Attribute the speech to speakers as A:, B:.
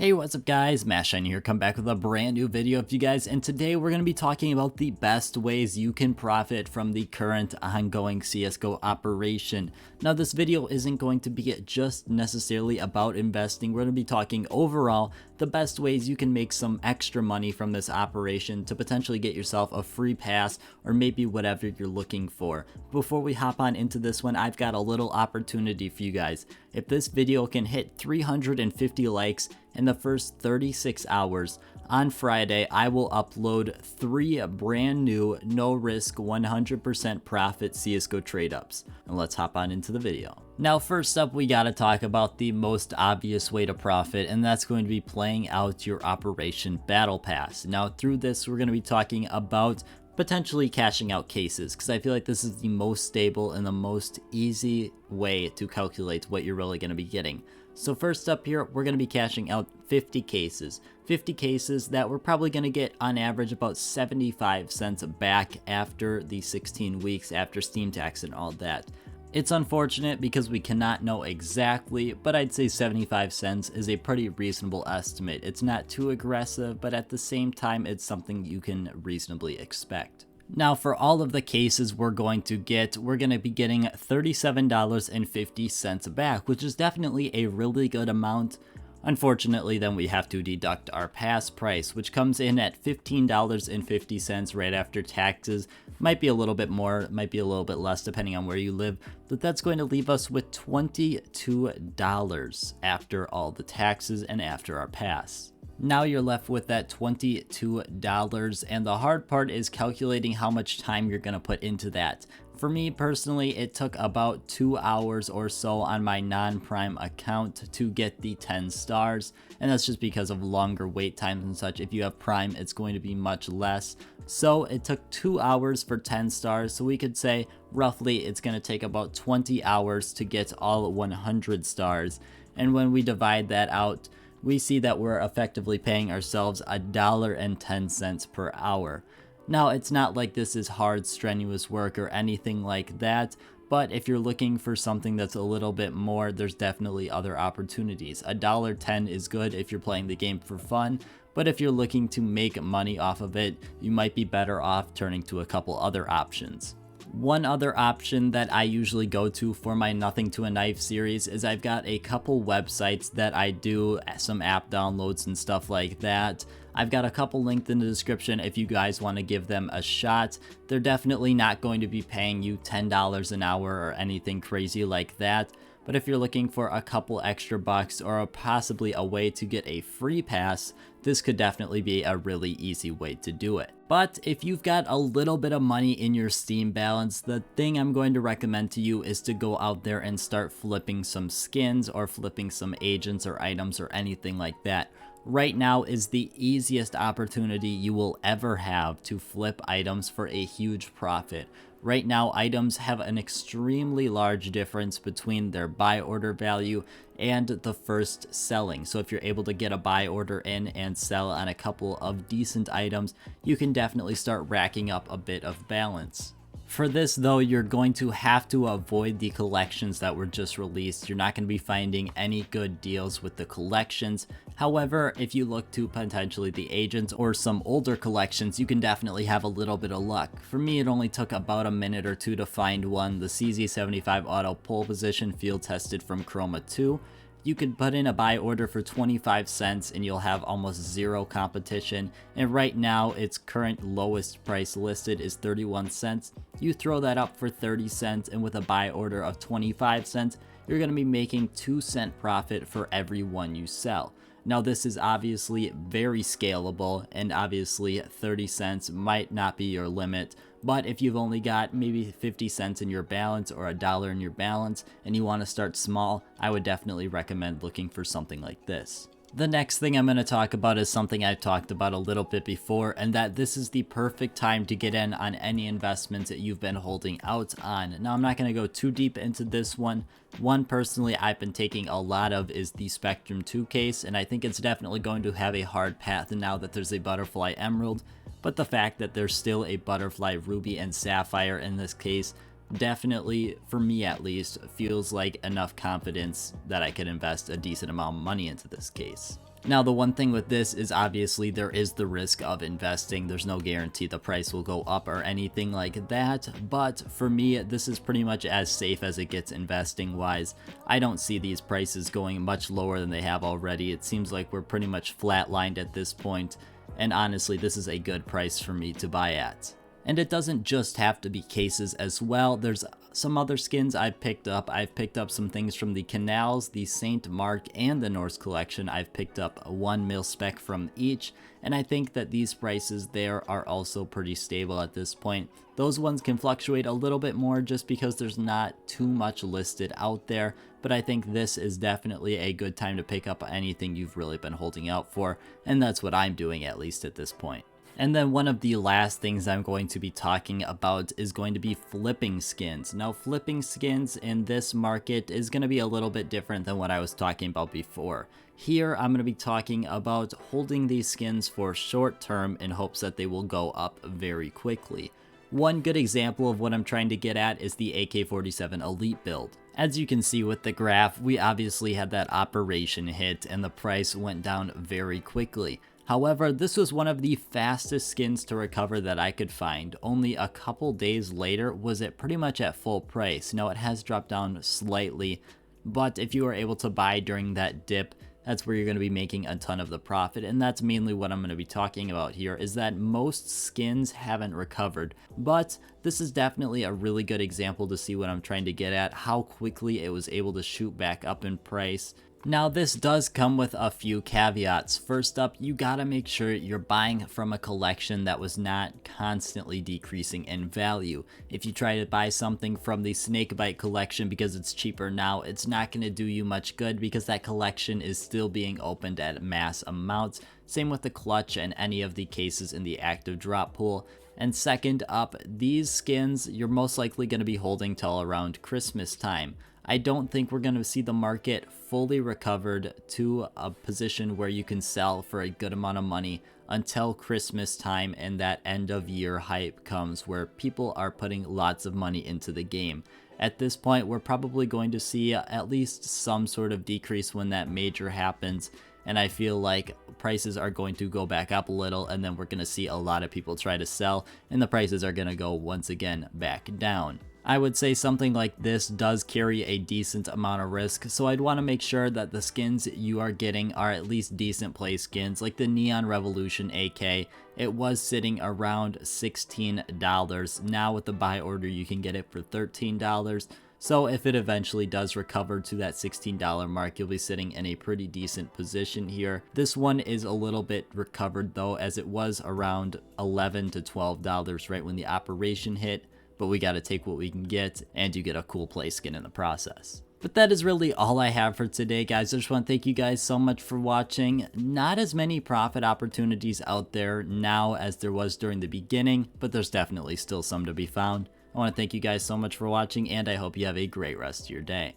A: Hey, what's up guys, Mashine here, come back with a brand new video for you guys, and today we're going to be talking about the best ways you can profit from the current ongoing CSGO operation. Now this video isn't going to be just necessarily about investing, we're going to be talking overall the best ways you can make some extra money from this operation to potentially get yourself a free pass or maybe whatever you're looking for. Before we hop on into this one, I've got a little opportunity for you guys. If this video can hit 350 likes in the first 36 hours, on Friday, I will upload 3 brand new, no risk, 100% profit CSGO trade ups. And let's hop on into the video. Now, first up, we gotta talk about the most obvious way to profit, and that's going to be playing out your Operation Battle Pass. Now, through this, we're gonna be talking about potentially cashing out cases, because I feel like this is the most stable and the most easy way to calculate what you're really gonna be getting. So first up here, we're going to be cashing out 50 cases. 50 cases that we're probably going to get on average about 75 cents back after the 16 weeks after Steam tax and all that. It's unfortunate because we cannot know exactly, but I'd say 75 cents is a pretty reasonable estimate. It's not too aggressive, but at the same time, it's something you can reasonably expect. Now for all of the cases we're going to be getting $37.50 back, which is definitely a really good amount. Unfortunately, then we have to deduct our pass price, which comes in at $15.50 right after taxes. Might be a little bit more, might be a little bit less depending on where you live, but that's going to leave us with $22 after all the taxes and after our pass. Now you're left with that $22, and the hard part is calculating how much time you're going to put into that. For me personally, it took about 2 hours or so on my non-Prime account to get the 10 stars, and that's just because of longer wait times and such. If you have Prime, it's going to be much less. So it took 2 hours for 10 stars, so we could say roughly it's going to take about 20 hours to get all 100 stars. And when we divide that out, we see that we're effectively paying ourselves $1.10 per hour. Now, it's not like this is hard, strenuous work or anything like that, but if you're looking for something that's a little bit more, there's definitely other opportunities. $1.10 is good if you're playing the game for fun, but if you're looking to make money off of it, you might be better off turning to a couple other options. One other option that I usually go to for my Nothing to a Knife series is I've got a couple websites that I do some app downloads and stuff like that. I've got a couple linked in the description if you guys want to give them a shot. They're definitely not going to be paying you $10 an hour or anything crazy like that. But if you're looking for a couple extra bucks or possibly a way to get a free pass, this could definitely be a really easy way to do it. But if you've got a little bit of money in your Steam balance, the thing I'm going to recommend to you is to go out there and start flipping some skins or flipping some agents or items or anything like that. Right now is the easiest opportunity you will ever have to flip items for a huge profit. Right now, items have an extremely large difference between their buy order value and the first selling. So if you're able to get a buy order in and sell on a couple of decent items, you can definitely start racking up a bit of balance. For this though, you're going to have to avoid the collections that were just released. You're not going to be finding any good deals with the collections. However, if you look to potentially the agents or some older collections, you can definitely have a little bit of luck. For me, it only took about a minute or two to find one, the CZ75 auto pole position field tested from Chroma 2. You could put in a buy order for 25 cents and you'll have almost zero competition. And right now, its current lowest price listed is 31 cents. You throw that up for 30 cents and with a buy order of 25 cents, you're going to be making 2-cent profit for every one you sell. Now this is obviously very scalable, and obviously 30 cents might not be your limit, but if you've only got maybe 50 cents in your balance or $1 in your balance and you want to start small, I would definitely recommend looking for something like this. The next thing I'm going to talk about is something I've talked about a little bit before, and that this is the perfect time to get in on any investments that you've been holding out on. Now, I'm not going to go too deep into this one. One personally I've been taking a lot of is the Spectrum 2 case, and I think it's definitely going to have a hard path now that there's a Butterfly Emerald, but the fact that there's still a Butterfly Ruby and Sapphire in this case definitely, for me at least, feels like enough confidence that I could invest a decent amount of money into this case. Now, the one thing with this is obviously there is the risk of investing. There's no guarantee the price will go up or anything like that. But for me, this is pretty much as safe as it gets investing wise. I don't see these prices going much lower than they have already. It seems like we're pretty much flatlined at this point. And honestly, this is a good price for me to buy at. And it doesn't just have to be cases as well. There's some other skins I've picked up. I've picked up some things from the Canals, the Saint Mark, and the Norse collection. I've picked up 1 mil spec from each, and I think that these prices there are also pretty stable at this point. Those ones can fluctuate a little bit more just because there's not too much listed out there, but I think this is definitely a good time to pick up anything you've really been holding out for, and that's what I'm doing at least at this point. And then one of the last things I'm going to be talking about is going to be flipping skins. Now, flipping skins in this market is going to be a little bit different than what I was talking about before. Here, I'm going to be talking about holding these skins for short term in hopes that they will go up very quickly. One good example of what I'm trying to get at is the AK-47 Elite build. As you can see with the graph, we obviously had that operation hit and the price went down very quickly. However, this was one of the fastest skins to recover that I could find. Only a couple days later was it pretty much at full price. Now, it has dropped down slightly, but if you were able to buy during that dip, that's where you're going to be making a ton of the profit, and that's mainly what I'm going to be talking about here, is that most skins haven't recovered, but this is definitely a really good example to see what I'm trying to get at, how quickly it was able to shoot back up in price. Now, this does come with a few caveats. First up, you gotta make sure you're buying from a collection that was not constantly decreasing in value. If you try to buy something from the Snakebite collection because it's cheaper now, it's not gonna do you much good because that collection is still being opened at mass amounts. Same with the clutch and any of the cases in the active drop pool. And second up, these skins you're most likely going to be holding till around Christmas time. I don't think we're going to see the market fully recovered to a position where you can sell for a good amount of money until Christmas time and that end of year hype comes where people are putting lots of money into the game. At this point, we're probably going to see at least some sort of decrease when that major happens, and I feel like prices are going to go back up a little, and then we're going to see a lot of people try to sell, and the prices are going to go once again back down. I would say something like this does carry a decent amount of risk, so I'd want to make sure that the skins you are getting are at least decent play skins, like the Neon Revolution AK. It was sitting around $16. Now with the buy order you can get it for $13. So if it eventually does recover to that $16 mark, you'll be sitting in a pretty decent position here. This one is a little bit recovered though, as it was around $11 to $12 right when the operation hit. But we got to take what we can get, and you get a cool play skin in the process. But that is really all I have for today, guys. I just want to thank you guys so much for watching. Not as many profit opportunities out there now as there was during the beginning, but there's definitely still some to be found. I want to thank you guys so much for watching, and I hope you have a great rest of your day.